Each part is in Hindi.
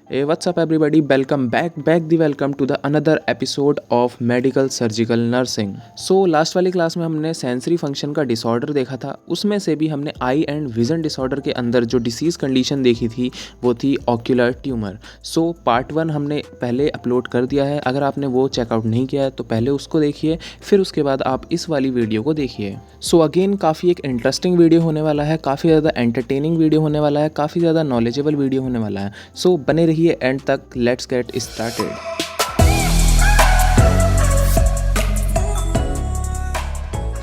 Hey, what's up everybody? Welcome welcome to the another episode of Medical Surgical Nursing. So last वाली क्लास में हमने सेंसरी फंक्शन का डिसऑर्डर देखा था, उसमें से भी हमने आई एंड विजन डिसऑर्डर के अंदर जो डिसीज़ कंडीशन देखी थी वो थी ऑक्यूलर ट्यूमर. सो पार्ट 1 हमने पहले अपलोड कर दिया है. अगर आपने वो चेकआउट नहीं किया है तो पहले उसको देखिए, फिर उसके बाद आप इस वाली वीडियो को देखिए. सो अगेन काफ़ी एक इंटरेस्टिंग वीडियो होने वाला है, काफ़ी ज़्यादा एंटरटेनिंग वीडियो होने वाला है, काफ़ी ज़्यादा नॉलेजेबल वीडियो होने वाला है. सो बने रहिए एंड तक. Let's get started.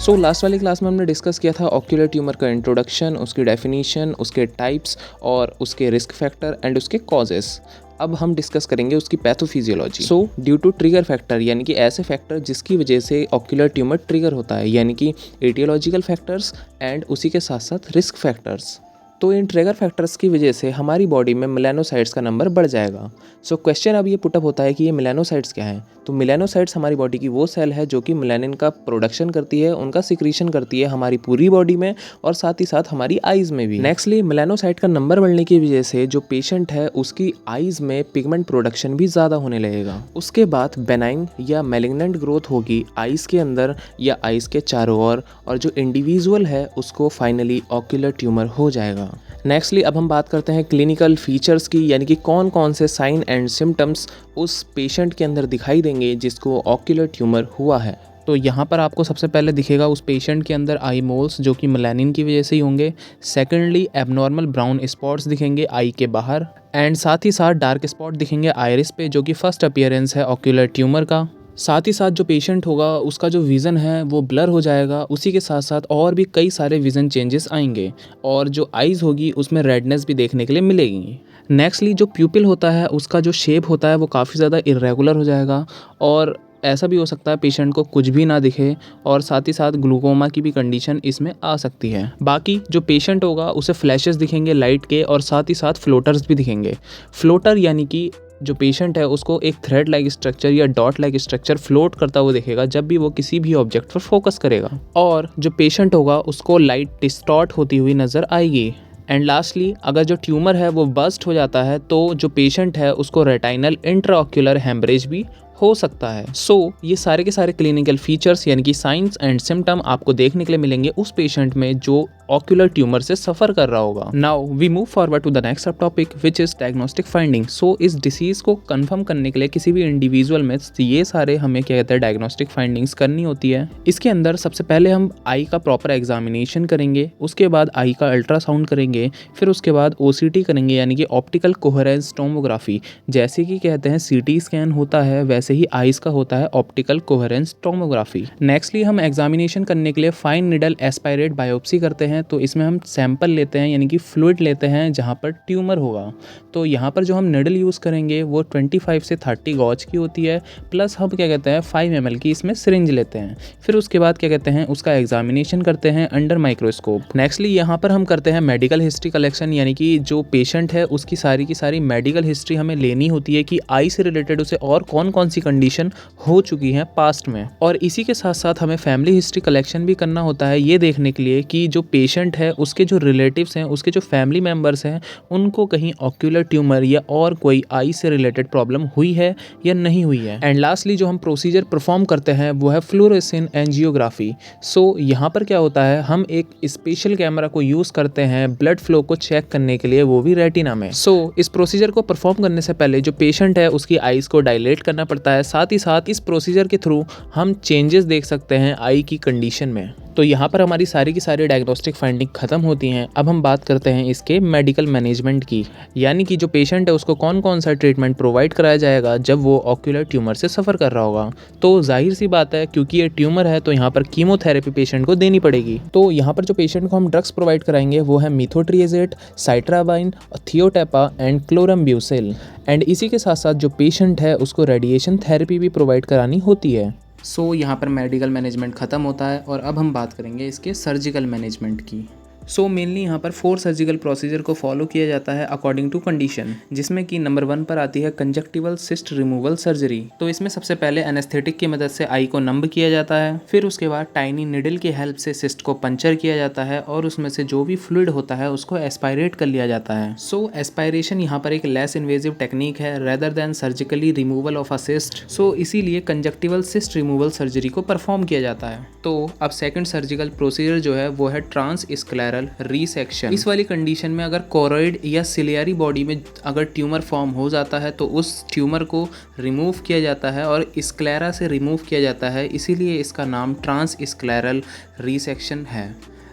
So last वाली क्लास में हमने डिस्कस किया था ऑक्यूलर ट्यूमर का इंट्रोडक्शन, उसकी डेफिनेशन, उसके टाइप्स और उसके रिस्क फैक्टर एंड उसके कॉजेस. अब हम डिस्कस करेंगे उसकी pathophysiology. So due to trigger factor, यानी कि ऐसे फैक्टर जिसकी वजह से ऑक्यूलर ट्यूमर ट्रिगर होता है, यानी कि एटियोलॉजिकल फैक्टर्स एंड उसी के साथ साथ रिस्क फैक्टर्स. तो इन ट्रिगर फैक्टर्स की वजह से हमारी बॉडी में मेलानोसाइट्स का नंबर बढ़ जाएगा. सो क्वेश्चन अब ये पुटअप होता है कि ये मेलानोसाइट्स क्या हैं. तो मेलानोसाइट्स हमारी बॉडी की वो सेल है जो कि मेलानिन का प्रोडक्शन करती है, उनका सिक्रीशन करती है हमारी पूरी बॉडी में और साथ ही साथ हमारी आइज़ में भी. नेक्स्टली मेलानोसाइट का नंबर बढ़ने की वजह से जो पेशेंट है उसकी आइज़ में पिगमेंट प्रोडक्शन भी ज़्यादा होने लगेगा. उसके बाद बेनाइन या मैलिग्नेंट ग्रोथ होगी आइज़ के अंदर या आइज़ के चारों ओर, और जो इंडिविजुअल है उसको फाइनली ऑक्यूलर ट्यूमर हो जाएगा. नेक्स्टली अब हम बात करते हैं क्लिनिकल फीचर्स की, यानी कि कौन कौन से साइन एंड सिम्टम्स उस पेशेंट के अंदर दिखाई देंगे जिसको ऑक्यूलर ट्यूमर हुआ है. तो यहाँ पर आपको सबसे पहले दिखेगा उस पेशेंट के अंदर आई मोल्स जो कि मेलानिन की वजह से ही होंगे. सेकेंडली एबनॉर्मल ब्राउन स्पॉट्स दिखेंगे आई के बाहर, एंड साथ ही साथ डार्क स्पॉट दिखेंगे आइरिस पे जो कि फर्स्ट अपीयरेंस है ऑक्यूलर ट्यूमर का. साथ ही साथ जो पेशेंट होगा उसका जो विज़न है वो ब्लर हो जाएगा. उसी के साथ साथ और भी कई सारे विज़न चेंजेस आएंगे और जो आइज़ होगी उसमें रेडनेस भी देखने के लिए मिलेगी. नेक्स्टली जो प्यूपिल होता है उसका जो शेप होता है वो काफ़ी ज़्यादा इरेगुलर हो जाएगा और ऐसा भी हो सकता है पेशेंट को कुछ भी ना दिखे, और साथ ही साथ ग्लूकोमा की भी कंडीशन इसमें आ सकती है. बाकी जो पेशेंट होगा उसे फ्लैशेस दिखेंगे लाइट के, और साथ ही साथ फ्लोटर्स भी दिखेंगे. फ्लोटर यानी कि जो पेशेंट है उसको एक थ्रेड लाइक स्ट्रक्चर या डॉट लाइक स्ट्रक्चर फ्लोट करता हुआ दिखेगा जब भी वो किसी भी ऑब्जेक्ट पर फोकस करेगा. और जो पेशेंट होगा उसको लाइट डिस्टॉर्ट होती हुई नज़र आएगी. एंड लास्टली अगर जो ट्यूमर है वो बस्ट हो जाता है तो जो पेशेंट है उसको रेटाइनल इंट्राऑक्यूलर हेमरेज भी हो सकता है. सो ये सारे के सारे क्लिनिकल फीचर्स यानी कि साइंस एंड सिम्टम आपको देखने के लिए मिलेंगे उस पेशेंट में जो ऑक्यूलर ट्यूमर से सफ़र कर रहा होगा. Now we move forward to the next sub topic which is diagnostic finding. So इस डिसीज़ को कंफर्म करने के लिए किसी भी इंडिविजुअल में ये सारे हमें क्या कहते हैं डायग्नोस्टिक फाइंडिंग्स करनी होती है. इसके अंदर सबसे पहले हम आई का प्रॉपर एग्जामिनेशन करेंगे, उसके बाद आई का अल्ट्रासाउंड करेंगे, फिर उसके बाद OCT करेंगे यानी कि ऑप्टिकल कोहेरेंस टोमोग्राफी. जैसे कि कहते हैं CT स्कैन होता है वैसे ही आइज़ का होता है ऑप्टिकल कोहेरेंस टोमोग्राफी. नेक्स्टली हम एग्जामिनेशन करने के लिए फाइन निडल एस्पायरेट बायोप्सी करते हैं. तो इसमें हम सैंपल लेते हैं यानी कि फ्लूइड लेते हैं जहाँ पर ट्यूमर होगा. तो यहाँ पर जो हम निडल यूज़ करेंगे वो 25 से 30 गॉज की होती है, प्लस हम क्या कहते हैं 5 ml की इसमें सिरिंज लेते हैं. फिर उसके बाद क्या कहते हैं उसका एग्जामिनेशन करते हैं अंडर माइक्रोस्कोप. नेक्स्टली यहाँ पर हम करते हैं मेडिकल हिस्ट्री कलेक्शन, यानी कि जो पेशेंट है उसकी सारी की सारी मेडिकल हिस्ट्री हमें लेनी होती है कि आई से रिलेटेड उसे और कौन कौन सी कंडीशन हो चुकी हैं पास्ट में. और इसी के साथ साथ हमें फैमिली हिस्ट्री कलेक्शन भी करना होता है ये देखने के लिए कि जो पेशेंट है उसके जो रिलेटिव्स हैं, उसके जो फैमिली मेम्बर्स हैं, उनको कहीं ऑक्यूलर ट्यूमर या और कोई आई से रिलेटेड प्रॉब्लम हुई है या नहीं हुई है. एंड लास्टली जो हम प्रोसीजर परफॉर्म करते हैं वो है फ्लोरेसेंट एंजियोग्राफी. सो यहाँ पर क्या होता है हम एक स्पेशल कैमरा को यूज़ करते हैं ब्लड फ्लो को चेक करने के लिए, वो भी रेटिना में. सो इस प्रोसीजर को परफॉर्म करने से पहले जो पेशेंट है उसकी आईज़ को डायलेट करना पड़ता है. साथ ही साथ इस प्रोसीजर के थ्रू हम चेंजेस देख सकते हैं आई की कंडीशन में. तो यहाँ पर हमारी सारी की सारी डायग्नोस्टिक फाइंडिंग खत्म होती हैं. अब हम बात करते हैं इसके मेडिकल मैनेजमेंट की, यानी कि जो पेशेंट है उसको कौन कौन सा ट्रीटमेंट प्रोवाइड कराया जाएगा जब वो ऑक्यूलर ट्यूमर से सफ़र कर रहा होगा. तो जाहिर सी बात है क्योंकि ये ट्यूमर है तो यहाँ पर कीमोथेरेपी पेशेंट को देनी पड़ेगी. तो यहाँ पर जो पेशेंट को हम ड्रग्स प्रोवाइड कराएंगे वो है मीथोट्रिएजेट, साइट्राबाइन, थियोटेपा एंड क्लोरम्ब्यूसिल. एंड इसी के साथ साथ जो पेशेंट है उसको रेडिएशन थेरेपी भी प्रोवाइड करानी होती है. सो यहाँ पर मेडिकल मैनेजमेंट ख़त्म होता है और अब हम बात करेंगे इसके सर्जिकल मैनेजमेंट की. सो मेनली यहाँ पर 4 सर्जिकल प्रोसीजर को फॉलो किया जाता है अकॉर्डिंग टू कंडीशन, जिसमें कि नंबर 1 पर आती है कंजक्टिवल सिस्ट रिमूवल सर्जरी। तो इसमें सबसे पहले एनेस्थेटिक की मदद से आई को नंब किया जाता है, फिर उसके बाद टाइनी निडल की हेल्प से सिस्ट को पंचर किया जाता है और उसमें से जो भी फ्लूइड होता है उसको एस्पायरेट कर लिया जाता है। सो एस्पायरेशन यहाँ पर एक लेस इन्वेजिव टेक्निक है rather than surgically removal of a cyst, so इसीलिए कंजक्टिवल सिस्ट रिमूवल सर्जरी को परफॉर्म किया जाता है। तो अब सेकंड सर्जिकल प्रोसीजर जो है वो है ट्रांसस्क्लेरल रीसेक्शन। इस वाली कंडीशन में अगर कोरोइड या सिलियरी बॉडी में अगर ट्यूमर फॉर्म हो जाता है तो उस ट्यूमर को रिमूव किया जाता है और स्क्लेरा से रिमूव किया जाता है, इसीलिए इसका नाम ट्रांसस्क्लेरल रीसेक्शन है।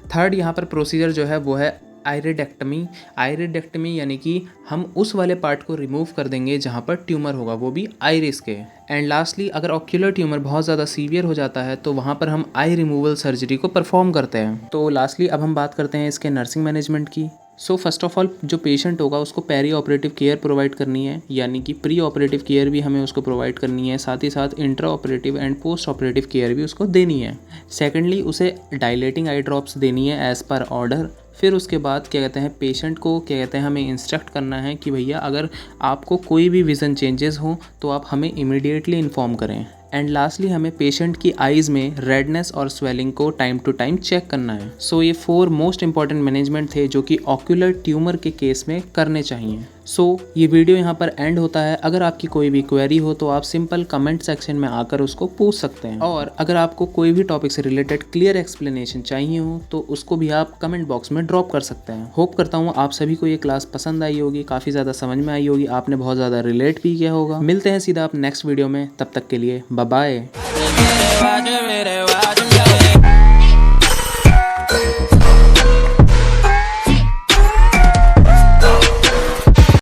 थर्ड यहाँ पर प्रोसीजर जो है वो है आयरिडेक्टमी। आयरिडेक्टमी यानी कि हम उस वाले पार्ट को रिमूव कर देंगे जहाँ पर ट्यूमर होगा, वो भी आइरिस के। एंड लास्टली अगर ऑक्यूलर ट्यूमर बहुत ज़्यादा सीवियर हो जाता है तो वहाँ पर हम आई रिमूवल सर्जरी को परफॉर्म करते हैं। तो लास्टली अब हम बात करते हैं इसके नर्सिंग मैनेजमेंट की। सो फर्स्ट ऑफ ऑल जो पेशेंट होगा उसको पेरी ऑपरेटिव केयर प्रोवाइड करनी है, यानी कि प्री ऑपरेटिव केयर भी हमें उसको प्रोवाइड करनी है, साथ ही साथ intra operative and post operative care भी उसको देनी है। सेकेंडली उसे डायलेटिंग आई ड्रॉप्स देनी है एज़ पर ऑर्डर। फिर उसके बाद क्या कहते हैं पेशेंट को क्या कहते हैं हमें इंस्ट्रक्ट करना है कि भैया अगर आपको कोई भी विज़न चेंजेस हो तो आप हमें इमीडिएटली इन्फॉर्म करें। एंड लास्टली हमें पेशेंट की आइज़ में रेडनेस और स्वेलिंग को टाइम टू टाइम चेक करना है। सो ये 4 मोस्ट इंपॉर्टेंट मैनेजमेंट थे जो कि ऑक्यूलर ट्यूमर के केस में करने चाहिए। सो ये वीडियो यहाँ पर एंड होता है। अगर आपकी कोई भी क्वेरी हो तो आप सिंपल कमेंट सेक्शन में आकर उसको पूछ सकते हैं, और अगर आपको कोई भी टॉपिक से रिलेटेड क्लियर एक्सप्लेनेशन चाहिए हो तो उसको भी आप कमेंट बॉक्स में ड्रॉप कर सकते हैं। होप करता हूँ आप सभी को ये क्लास पसंद आई होगी, काफ़ी ज़्यादा समझ में आई होगी, आपने बहुत ज़्यादा रिलेट भी किया होगा। मिलते हैं सीधा आप नेक्स्ट वीडियो में, तब तक के लिए बाय बाय।